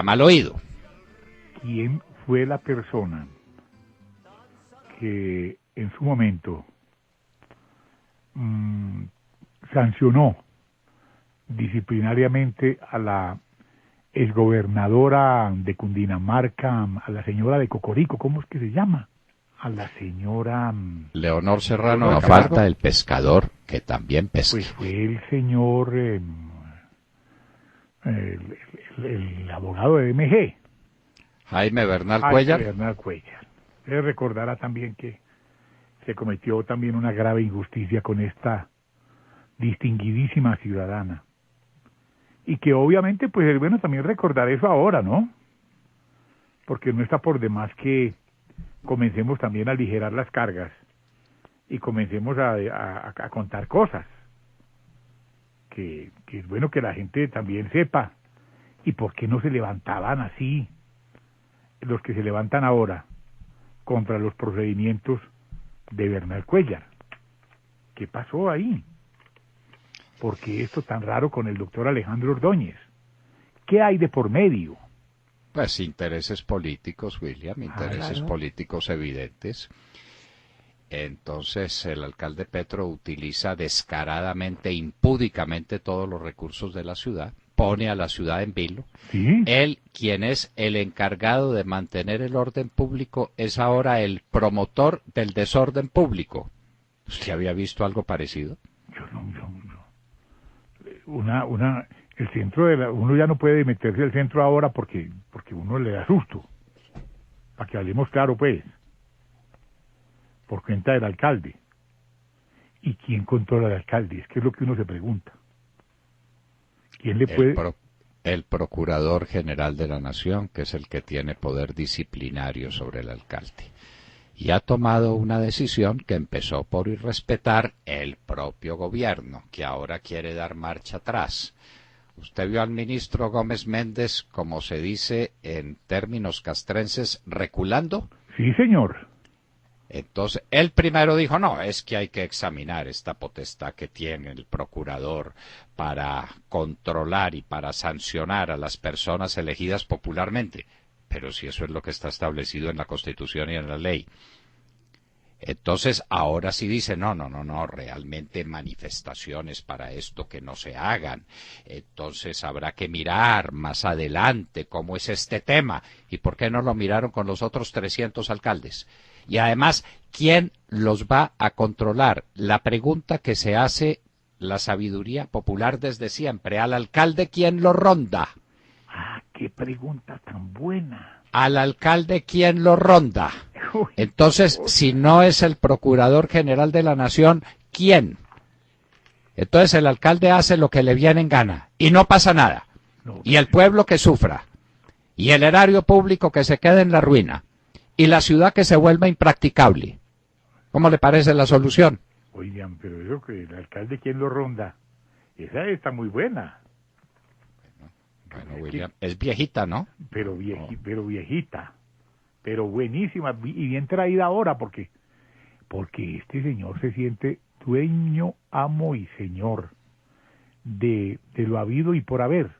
a mal oído. ¿Quién fue la persona que en su momento sancionó disciplinariamente a la exgobernadora de Cundinamarca, a la señora de Cocorico? ¿Cómo es que se llama? A la señora Leonor Serrano, Leonor no Serrano. falta el pescador, que también pesca. Pues fue el señor, el abogado de MG. Jaime Bernal Jaime Cuellar. Bernal Cuellar. Usted recordará también que se cometió también una grave injusticia con esta distinguidísima ciudadana. Y que obviamente, pues es bueno también recordar eso ahora, ¿no? Porque no está por demás que comencemos también a aligerar las cargas y comencemos a contar cosas. Que es bueno que la gente también sepa. ¿Y por qué no se levantaban así los que se levantan ahora contra los procedimientos de Bernal Cuellar? ¿Qué pasó ahí? ¿Por qué esto tan raro con el doctor Alejandro Ordóñez? ¿Qué hay de por medio? Pues intereses políticos, William, intereses claro. políticos evidentes. Entonces el alcalde Petro utiliza descaradamente, impúdicamente todos los recursos de la ciudad, pone a la ciudad en vilo. ¿Sí? Él, quien es el encargado de mantener el orden público, es ahora el promotor del desorden público. ¿Usted había visto algo parecido? Yo no. El centro uno ya no puede meterse al centro ahora porque uno le da susto. Para que hablemos claro, pues. Por cuenta del alcalde. ¿Y quién controla al alcalde? Es que es lo que uno se pregunta. ¿Quién le puede...? El Procurador General de la Nación, que es el que tiene poder disciplinario sobre el alcalde. Y ha tomado una decisión que empezó por irrespetar el propio gobierno, que ahora quiere dar marcha atrás. Usted vio al ministro Gómez Méndez, como se dice en términos castrenses, reculando. Sí, señor. Entonces, él primero dijo, no, es que hay que examinar esta potestad que tiene el procurador para controlar y para sancionar a las personas elegidas popularmente. Pero si eso es lo que está establecido en la Constitución y en la ley. Entonces, ahora sí dice, no, realmente manifestaciones para esto que no se hagan. Entonces, habrá que mirar más adelante cómo es este tema. ¿Y por qué no lo miraron con los otros 300 alcaldes? Y además, ¿quién los va a controlar? La pregunta que se hace la sabiduría popular desde siempre. ¿Al alcalde quién lo ronda? Ah, qué pregunta tan buena. ¿Al alcalde quién lo ronda? Entonces, si no es el Procurador General de la Nación, ¿quién? Entonces el alcalde hace lo que le viene en gana y no pasa nada. Y el pueblo que sufra. Y el erario público que se quede en la ruina. Y la ciudad que se vuelva impracticable. ¿Cómo le parece la solución? Oigan, pero eso que el alcalde, ¿quién lo ronda? Esa está muy buena. Bueno, William, es viejita, ¿no? Pero viejita. Pero buenísima y bien traída ahora porque este señor se siente dueño, amo y señor de lo habido y por haber.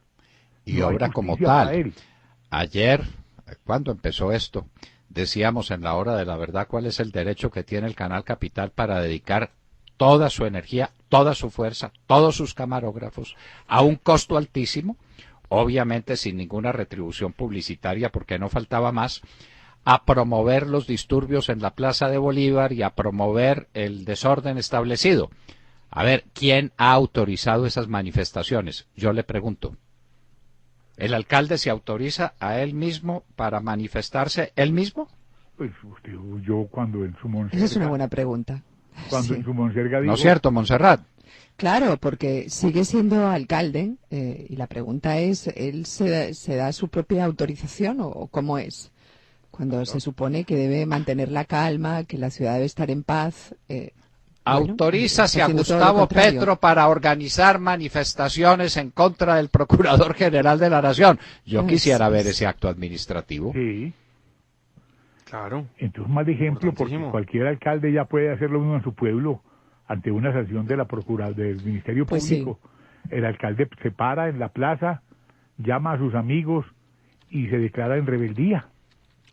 Y No hay obra como justicia para tal. él. Ayer, ¿cuándo empezó esto? Decíamos en la hora de la verdad cuál es el derecho que tiene el Canal Capital para dedicar toda su energía, toda su fuerza, todos sus camarógrafos a un costo altísimo, obviamente sin ninguna retribución publicitaria porque no faltaba más, a promover los disturbios en la Plaza de Bolívar y a promover el desorden establecido. A ver, ¿quién ha autorizado esas manifestaciones? Yo le pregunto. ¿El alcalde se autoriza a él mismo para manifestarse él mismo? Pues usted yo cuando en su Monserga... Esa es una buena pregunta. Cuando en su Monserga dijo... ¿No es cierto, Montserrat? Claro, porque sigue siendo alcalde y la pregunta es, ¿él se da su propia autorización o cómo es? Cuando se supone que debe mantener la calma, que la ciudad debe estar en paz. Autorízase a Gustavo Petro para organizar manifestaciones en contra del Procurador General de la Nación. Yo quisiera ver ese acto administrativo. Sí. Claro. Entonces, mal ejemplo, porque cualquier alcalde ya puede hacer lo mismo en su pueblo ante una sanción de la del Ministerio Público. Sí. El alcalde se para en la plaza, llama a sus amigos y se declara en rebeldía.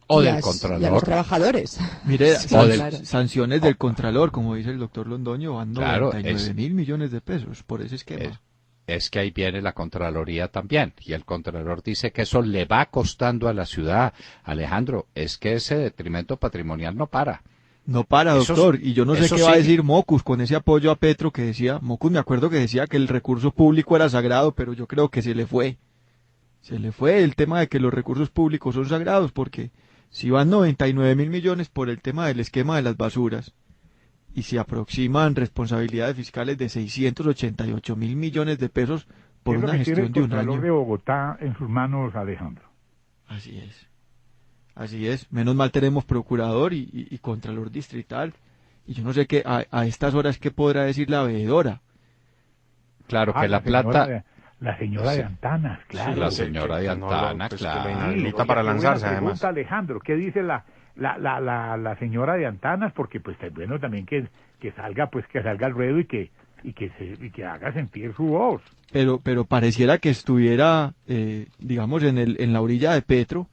O Y del a los Contralor. trabajadores. Mire, Sí, claro. sanciones del Contralor, como dice el doctor Londoño, van Claro, 99.000 millones de pesos por ese esquema. Es que ahí viene la Contraloría también, y el Contralor dice que eso le va costando a la ciudad. Alejandro, es que ese detrimento patrimonial no para. No para, Eso- doctor, y yo no sé eso qué va a sigue. decir Mocus con ese apoyo a Petro que decía, Mocus me acuerdo que decía que el recurso público era sagrado, pero yo creo que se le fue. Se le fue el tema de que los recursos públicos son sagrados, porque si van 99.000 millones por el tema del esquema de las basuras, y se aproximan responsabilidades fiscales de 688.000 millones de pesos por Es lo una que tiene gestión el de un Contralor año. de Bogotá en sus manos, Alejandro. Así es. Así es. Menos mal tenemos procurador y contralor distrital. Y yo no sé qué, a estas horas qué podrá decir la veedora. Claro que la señora plata... la señora Sí. de Antanas, claro. la señora de Antana, pues, claro. que le Sí, inhabilita oiga, para qué buena lanzarse, pregunta, además. Alejandro, ¿qué dice la señora de Antanas? Porque pues es bueno también que salga, pues que salga al ruedo y que haga sentir su voz. Pero pareciera que estuviera, digamos, en la orilla de Petro,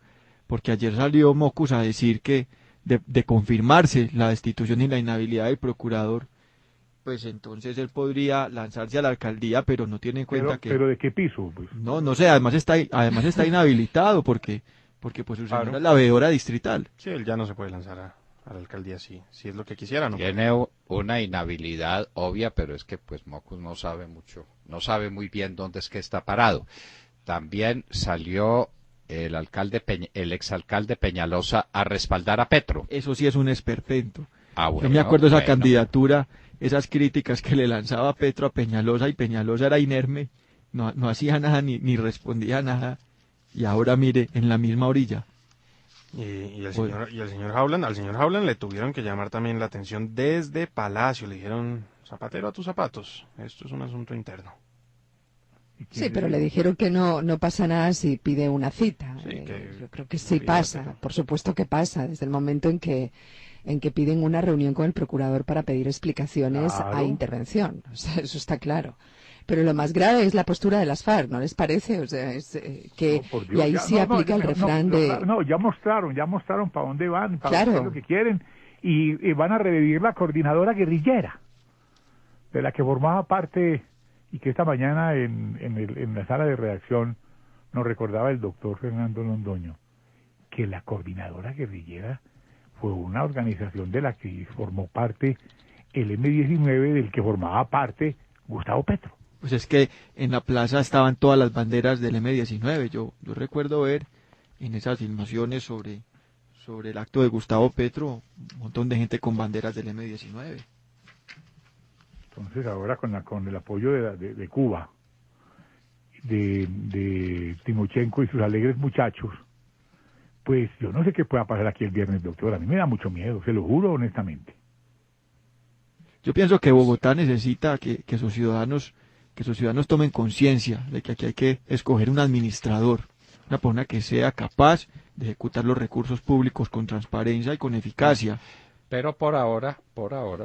porque ayer salió Mocus a decir que de confirmarse la destitución y la inhabilidad del procurador, pues entonces él podría lanzarse a la alcaldía, pero no tiene en cuenta que... Pero ¿de qué piso? Pues? No sé, además está inhabilitado porque pues su señora Claro. es la veedora distrital. Sí, él ya no se puede lanzar a la alcaldía si es lo que quisiera, ¿no? Tiene una inhabilidad obvia, pero es que pues Mocus no sabe mucho, no sabe muy bien dónde es que está parado. También salió el exalcalde Peñalosa a respaldar a Petro. Eso sí es un esperpento. Ah, Yo bueno, me acuerdo esa bueno. candidatura, esas críticas que le lanzaba Petro a Peñalosa, y Peñalosa era inerme, no hacía nada ni respondía nada, y ahora mire, en la misma orilla. Y el señor Howland, al señor Howland le tuvieron que llamar también la atención desde Palacio. Le dijeron, zapatero a tus zapatos, esto es un asunto interno. Sí, pero le dijeron que no pasa nada si pide una cita. Sí, que yo creo que sí pida, pasa, pero- por supuesto que pasa, desde el momento en que piden una reunión con el procurador para pedir explicaciones Claro. a intervención. O sea, eso está claro. Pero lo más grave es la postura de las FARC, ¿no les parece? O sea, es que No, por Dios, y ahí ya- sí no, aplica el refrán de No, ya mostraron para dónde van, para Claro. qué es lo que quieren, y van a revivir la coordinadora guerrillera, de la que formaba parte, y que esta mañana en la sala de redacción nos recordaba el doctor Fernando Londoño, que la coordinadora guerrillera fue una organización de la que formó parte el M-19, del que formaba parte Gustavo Petro. Pues es que en la plaza estaban todas las banderas del M-19. Yo recuerdo ver en esas filmaciones sobre el acto de Gustavo Petro un montón de gente con banderas del M-19. Entonces ahora con el apoyo de Cuba, de Timochenko y sus alegres muchachos, pues yo no sé qué pueda pasar aquí el viernes, doctor. A mí me da mucho miedo, se lo juro honestamente. Yo pienso que Bogotá necesita que sus ciudadanos tomen conciencia de que aquí hay que escoger un administrador, una persona que sea capaz de ejecutar los recursos públicos con transparencia y con eficacia. Pero por ahora,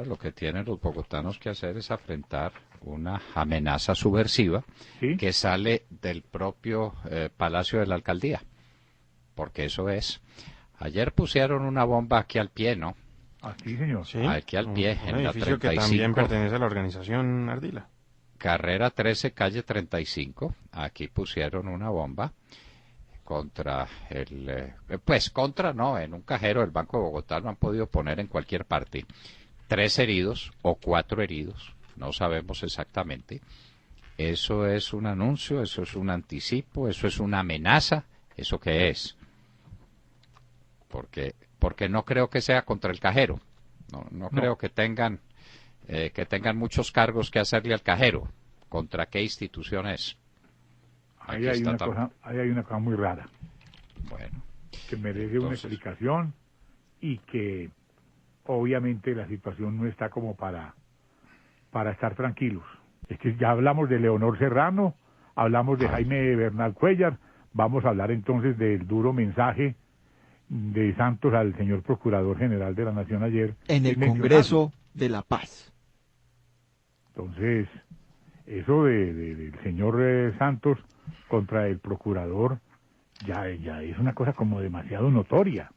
lo que tienen los bogotanos que hacer es afrontar una amenaza subversiva ¿Sí? que sale del propio Palacio de la Alcaldía. Porque eso es. Ayer pusieron una bomba aquí al pie, ¿no? Así, señor. Sí, Aquí al pie, un en la edificio que 35. también pertenece a la organización Ardila. Carrera 13, calle 35. Aquí pusieron una bomba contra en un cajero del Banco de Bogotá lo han podido poner en cualquier parte. 3 heridos o 4 heridos, no sabemos exactamente. Eso es un anuncio, eso es un anticipo, eso es una amenaza, ¿eso qué es? Porque no creo que sea contra el cajero. No creo que tengan muchos cargos que hacerle al cajero. ¿Contra qué institución es? Ahí hay una cosa muy rara, Bueno, que merece una entonces, explicación y que obviamente la situación no está como para estar tranquilos. Es que ya hablamos de Leonor Serrano, hablamos de Jaime Bernal Cuellar, vamos a hablar entonces del duro mensaje de Santos al señor Procurador General de la Nación ayer. En el mencionando. Congreso de la Paz. Entonces, eso del señor Santos contra el Procurador ya es una cosa como demasiado notoria.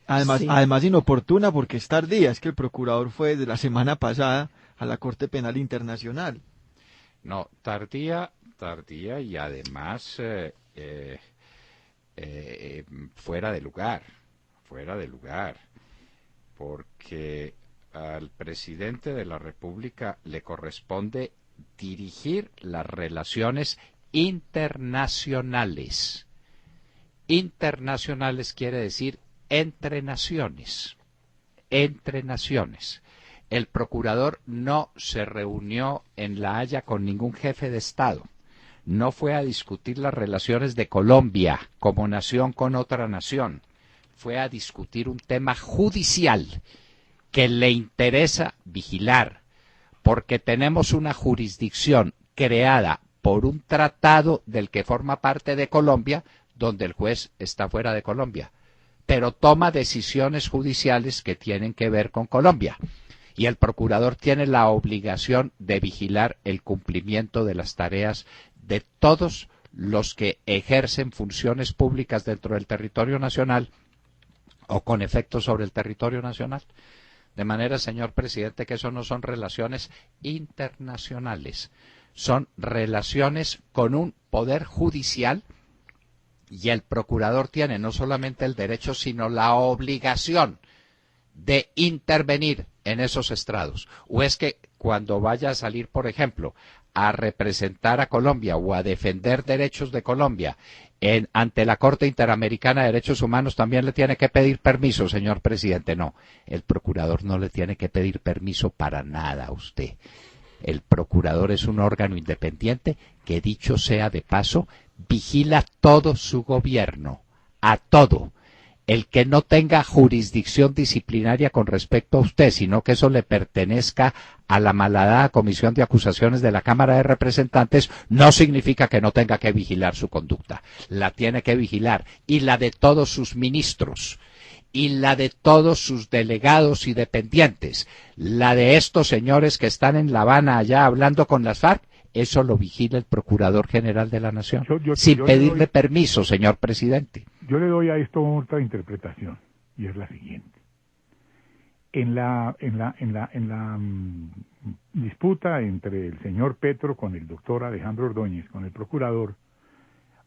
Además, Sí. además inoportuna porque es tardía, es que el procurador fue de la semana pasada a la Corte Penal Internacional. No, tardía y además fuera de lugar, porque al presidente de la República le corresponde dirigir las relaciones internacionales. Internacionales quiere decir entre naciones. Entre naciones. El procurador no se reunió en La Haya con ningún jefe de Estado. No fue a discutir las relaciones de Colombia como nación con otra nación. Fue a discutir un tema judicial que le interesa vigilar, porque tenemos una jurisdicción creada por un tratado del que forma parte de Colombia, donde el juez está fuera de Colombia, pero toma decisiones judiciales que tienen que ver con Colombia. Y el procurador tiene la obligación de vigilar el cumplimiento de las tareas de todos los que ejercen funciones públicas dentro del territorio nacional o con efectos sobre el territorio nacional. De manera, señor presidente, que eso no son relaciones internacionales, son relaciones con un poder judicial, y el procurador tiene no solamente el derecho, sino la obligación de intervenir en esos estrados. O es que cuando vaya a salir, por ejemplo, a representar a Colombia o a defender derechos de Colombia ante la Corte Interamericana de Derechos Humanos, también le tiene que pedir permiso, señor presidente. No, el procurador no le tiene que pedir permiso para nada a usted. El procurador es un órgano independiente que, dicho sea de paso, vigila todo su gobierno, a todo. El que no tenga jurisdicción disciplinaria con respecto a usted, sino que eso le pertenezca a la malhadada Comisión de Acusaciones de la Cámara de Representantes, no significa que no tenga que vigilar su conducta. La tiene que vigilar, y la de todos sus ministros, y la de todos sus delegados y dependientes, la de estos señores que están en La Habana allá hablando con las FARC. Eso lo vigila el Procurador General de la Nación, sin pedirle permiso, señor presidente. Yo le doy a esto otra interpretación, y es la siguiente. En la disputa entre el señor Petro con el doctor Alejandro Ordóñez, con el procurador,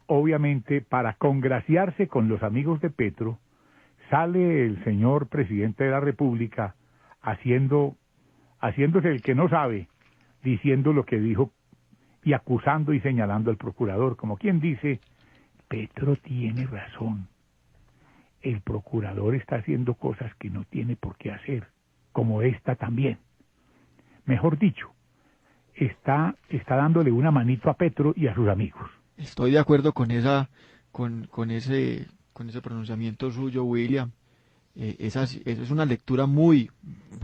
obviamente, para congraciarse con los amigos de Petro, sale el señor presidente de la República haciéndose el que no sabe, diciendo lo que dijo y acusando y señalando al procurador, como quien dice: Petro tiene razón, el procurador está haciendo cosas que no tiene por qué hacer, como esta también. Mejor dicho, está dándole una manito a Petro y a sus amigos. Estoy de acuerdo con ese pronunciamiento suyo, William. Esa es una lectura muy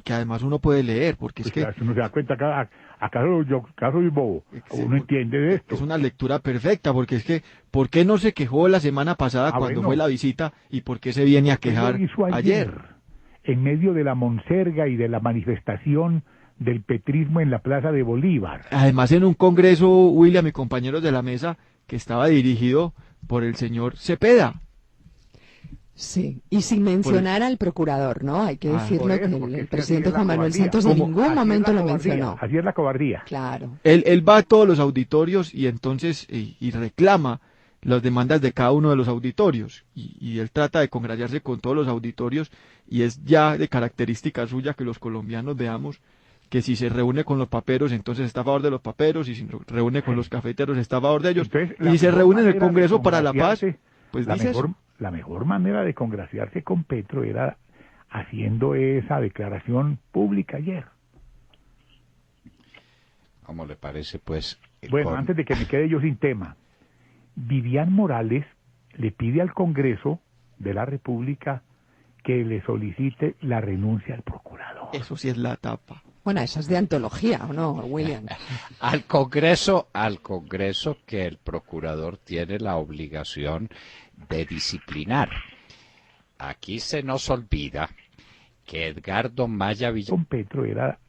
que además uno puede leer, porque es que uno se da cuenta que acaso soy bobo, uno entiende de esto. es una lectura perfecta, porque es que ¿por qué no se quejó la semana pasada cuando fue la visita, y por qué se viene a quejar Lo hizo ayer, en medio de la monserga y de la manifestación del petrismo en la Plaza de Bolívar? Además, en un congreso, William y compañeros de la mesa, que estaba dirigido por el señor Cepeda. Sí, y sin mencionar al procurador, ¿no? Hay que decirlo, por eso, que porque el es que presidente así es la Juan Manuel cobardía. Santos en Como- ningún Así es momento la lo cobardía, mencionó. Así es la cobardía. Claro. Él va a todos los auditorios y entonces y reclama las demandas de cada uno de los auditorios, y él trata de congraciarse con todos los auditorios, y es ya de característica suya que los colombianos veamos que si se reúne con los paperos, entonces está a favor de los paperos, y si se reúne con los cafeteros, está a favor de ellos, Entonces, y la si se mejor reúne en el manera de Congreso para la Paz, congraciarse, pues dice eso. la mejor manera de congraciarse con Petro era haciendo esa declaración pública ayer. ¿Cómo le parece, pues? Bueno, antes de que me quede yo sin tema, Vivian Morales le pide al Congreso de la República que le solicite la renuncia al procurador. Eso sí es la tapa. Bueno, esa es de antología, ¿o no, William? Al Congreso que el procurador tiene la obligación de disciplinar. Aquí se nos olvida que Edgardo Maya Villamil Con Petro era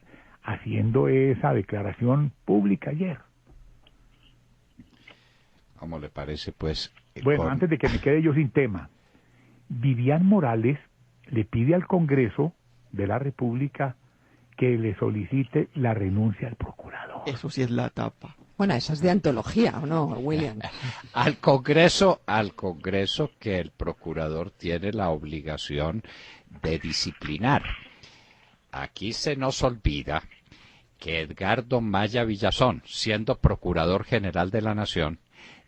haciendo esa declaración pública ayer. ¿Cómo le parece, pues? Bueno, antes de que me quede yo sin tema, Vivian Morales le pide al Congreso de la República que le solicite la renuncia al procurador. Eso sí es la tapa. Bueno, eso es de antología, ¿o no, William? Al Congreso que el procurador tiene la obligación de disciplinar. Aquí se nos olvida que Edgardo Maya Villazón, siendo Procurador General de la Nación,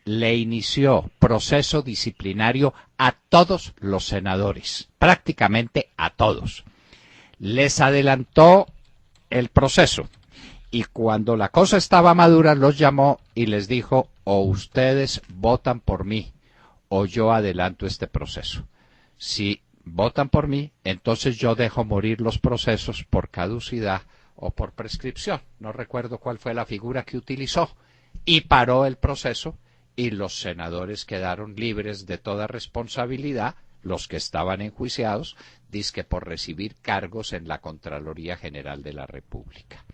le inició proceso disciplinario a todos los senadores, prácticamente a todos. Les adelantó el proceso y cuando la cosa estaba madura los llamó y les dijo: o ustedes votan por mí o yo adelanto este proceso. Si votan por mí, entonces yo dejo morir los procesos por caducidad o por prescripción. No recuerdo cuál fue la figura que utilizó. Y paró el proceso y los senadores quedaron libres de toda responsabilidad, los que estaban enjuiciados, dizque por recibir cargos en la Contraloría General de la República.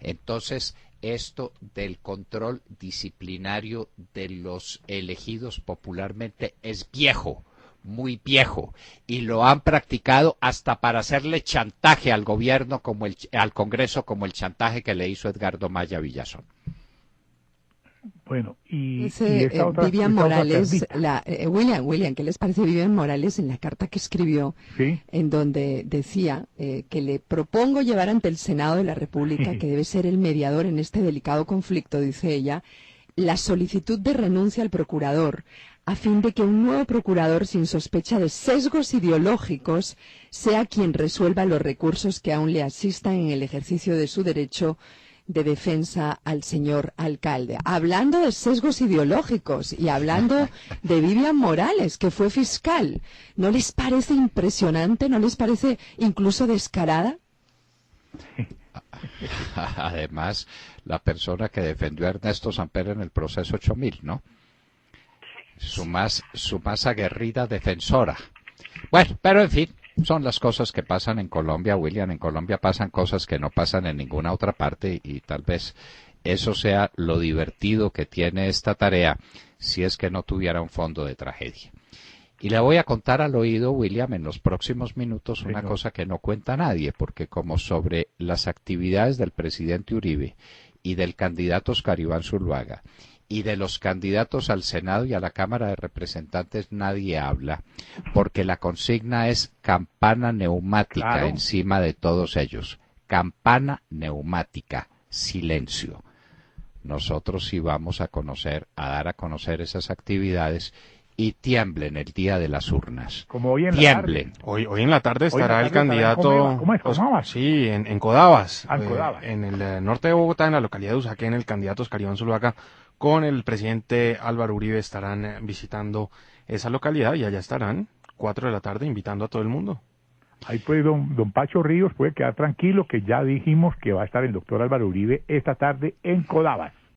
Entonces, esto del control disciplinario de los elegidos popularmente es viejo, muy viejo, y lo han practicado hasta para hacerle chantaje al gobierno, al Congreso, como el chantaje que le hizo Edgardo Maya Villazón. Bueno, y Dice Vivian Morales, William, ¿qué les parece Vivian Morales en la carta que escribió? ¿Sí? En donde decía que le propongo llevar ante el Senado de la República, que debe ser el mediador en este delicado conflicto, dice ella, la solicitud de renuncia al procurador, a fin de que un nuevo procurador sin sospecha de sesgos ideológicos sea quien resuelva los recursos que aún le asistan en el ejercicio de su derecho de defensa al señor alcalde. Hablando de sesgos ideológicos y hablando de Vivian Morales, que fue fiscal, ¿no les parece impresionante? ¿No les parece incluso descarada? Además, la persona que defendió a Ernesto Samper en el proceso 8000, ¿no? Su más aguerrida defensora. Bueno, pero en fin, son las cosas que pasan en Colombia, William. En Colombia pasan cosas que no pasan en ninguna otra parte y tal vez eso sea lo divertido que tiene esta tarea si es que no tuviera un fondo de tragedia. Y le voy a contar al oído, William, en los próximos minutos una cosa que no cuenta nadie, porque como sobre las actividades del presidente Uribe y del candidato Oscar Iván Zuluaga y de los candidatos al Senado y a la Cámara de Representantes nadie habla, porque la consigna es campana neumática encima de todos ellos. Campana neumática, silencio. Nosotros sí vamos a dar a conocer esas actividades y tiemblen el día de las urnas. Como hoy en tiemblen. La tarde. Hoy en la tarde estará el candidato... ¿Cómo es? ¿Comabas? Sí, en Codabas. En Codabas. En el norte de Bogotá, en la localidad de Usaquén, el candidato Oscar Iván Zuluaga con el presidente Álvaro Uribe estarán visitando esa localidad y allá estarán 4 de la tarde invitando a todo el mundo. Ahí pues don Pacho Ríos puede quedar tranquilo que ya dijimos que va a estar el doctor Álvaro Uribe esta tarde en Codabas.